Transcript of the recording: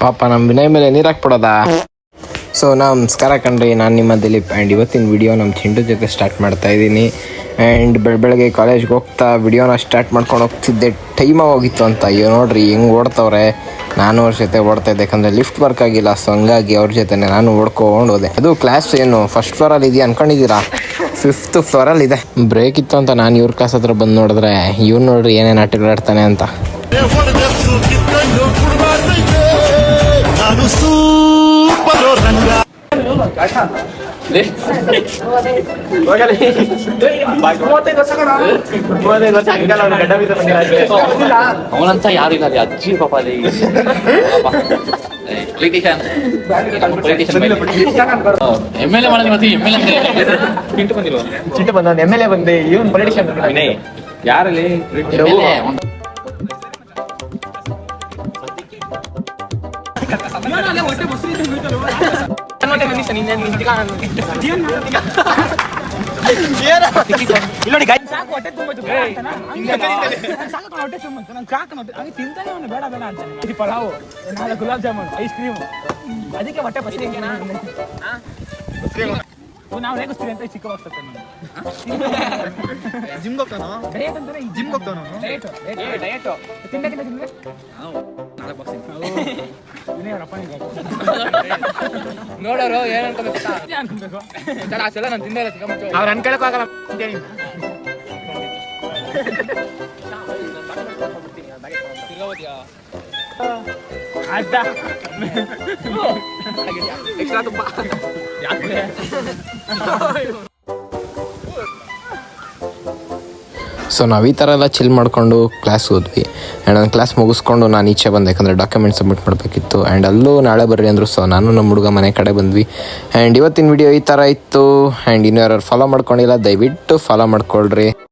ಪಾಪ ನಮ್ಮ ವಿನಯ್ ಮೇಲೆ ನೀರು ಹಾಕ್ಬಿಡೋದಾ. ಸೊ ನಮಸ್ಕಾರ ಕಣ್ರಿ, ನಾನು ನಿಮ್ಮ ದಿಲೀಪ್. ಆ್ಯಂಡ್ ಇವತ್ತಿನ ವಿಡಿಯೋ ನಮ್ಮ ಚಿಂಟು ಜೊತೆ ಸ್ಟಾರ್ಟ್ ಮಾಡ್ತಾ ಇದ್ದೀನಿ. ಆ್ಯಂಡ್ ಬೆಳಗ್ಗೆ ಕಾಲೇಜ್ಗೆ ಹೋಗ್ತಾ ವಿಡಿಯೋನ ಸ್ಟಾರ್ಟ್ ಮಾಡ್ಕೊಂಡು ಹೋಗ್ತಿದ್ದೆ. ಟೈಮ ಹೋಗಿತ್ತು ಅಂತ. ಅಯ್ಯೋ ನೋಡ್ರಿ ಹೆಂಗೆ ಓಡ್ತವ್ರೆ. ನಾನು ಅವ್ರ ಜೊತೆ ಓಡ್ತಾ ಇದ್ದೆ, ಯಾಕಂದರೆ ಲಿಫ್ಟ್ ವರ್ಕ್ ಆಗಿಲ್ಲ. ಸೊ ಹಂಗಾಗಿ ಅವ್ರ ಜೊತೆ ನಾನು ಓಡ್ಕೊಂಡು ಹೋದೆ. ಅದು ಕ್ಲಾಸ್ ಏನು ಫಸ್ಟ್ ಫ್ಲೋರಲ್ಲಿ ಇದೆಯಾ ಅನ್ಕೊಂಡಿದ್ದೀರಾ? 5th ಫ್ಲೋರಲ್ಲಿ ಇದೆ. ಬ್ರೇಕ್ ಇತ್ತು ಅಂತ ನಾನು ಇವ್ರ ಕ್ಲಾಸ್ ಹತ್ರ ಬಂದು ನೋಡಿದ್ರೆ ಇವ್ರು ನೋಡ್ರಿ ಏನೇನು ಆಟಗಳಾಡ್ತಾನೆ ಅಂತ. ಅವನಂತ ಯಾರು ಇಲ್ಲ ರೀ, ಅಜ್ಜಿ ಪಾಪ ಅಲ್ಲಿ MLA ಮಾಡೋದು ಮತ್ತೆ MLA ಚಿಂಟು ಬಂದಿಲ್ವ? ಚಿಂಟು ಬಂದ MLA ಬಂದೆ, ಇವನ್ ಪೊಲಿಟಿಷಿಯನ್ ವಿನಯ್ ಯಾರಲ್ಲಿ ಬೇಡ ಬೇಡ ಅಂತಾನೆ. ಪಲಾವು, 4 ಗುಲಾಬ್ ಜಾಮೂನ್, ಐಸ್ ಕ್ರೀಮ್, ಅದಕ್ಕೆ ಹೊಟ್ಟೆ ಬಸ್ ನಾವು ರೇಗಿಸ್ತೀವಿ ಅಂತ ಚಿಕ್ಕ ಹೋಗ್ತದೆ. ಜಿಮ್ಗೆ ಹೋಗ್ತಾನೋ ಡಯಟ್ ಅಂತಾನೆ, ಜಿಮ್ಗೆ ಹೋಗ್ತಾನೋ ಡಯಟ್ ತಿಂದ್ರೆ ನೋಡೋರು ಏನ್ ಅನ್ಕೋಬೇಕು ಸರ್, ಅಷ್ಟೆಲ್ಲ ನಾನು ತಿಂದೇ ಅವ್ರು ಅನ್ಕೊಳಕ್ ಆಗಲ್ಲ ಅಂತೇಳಿ. ಎಕ್ಸ್ಟ್ರಾ ತುಪ್ಪ ಸೊ ನಾವು ಈ ಥರ ಎಲ್ಲ ಚಿಲ್ ಮಾಡಿಕೊಂಡು ಕ್ಲಾಸ್ ಹೋದ್ವಿ. ಆ್ಯಂಡ್ ನನ್ನ ಕ್ಲಾಸ್ ಮುಗಿಸ್ಕೊಂಡು ನಾನು ಈಚೆ ಬಂದೆ, ಯಾಕಂದರೆ ಡಾಕ್ಯುಮೆಂಟ್ ಸಬ್ಮಿಟ್ ಮಾಡಬೇಕಿತ್ತು. ಆ್ಯಂಡ್ ಅಲ್ಲೂ ನಾಳೆ ಬರ್ರಿ ಅಂದರು. ಸೊ ನಾನು ನಮ್ಮ ಹುಡುಗ ಮನೆ ಕಡೆ ಬಂದ್ವಿ. ಆ್ಯಂಡ್ ಇವತ್ತಿನ ವಿಡಿಯೋ ಈ ಥರ ಇತ್ತು. ಆ್ಯಂಡ್ ಇನ್ನೂ ಯಾರು ಫಾಲೋ ಮಾಡ್ಕೊಂಡಿಲ್ಲ, ದಯವಿಟ್ಟು ಫಾಲೋ ಮಾಡ್ಕೊಳ್ರಿ.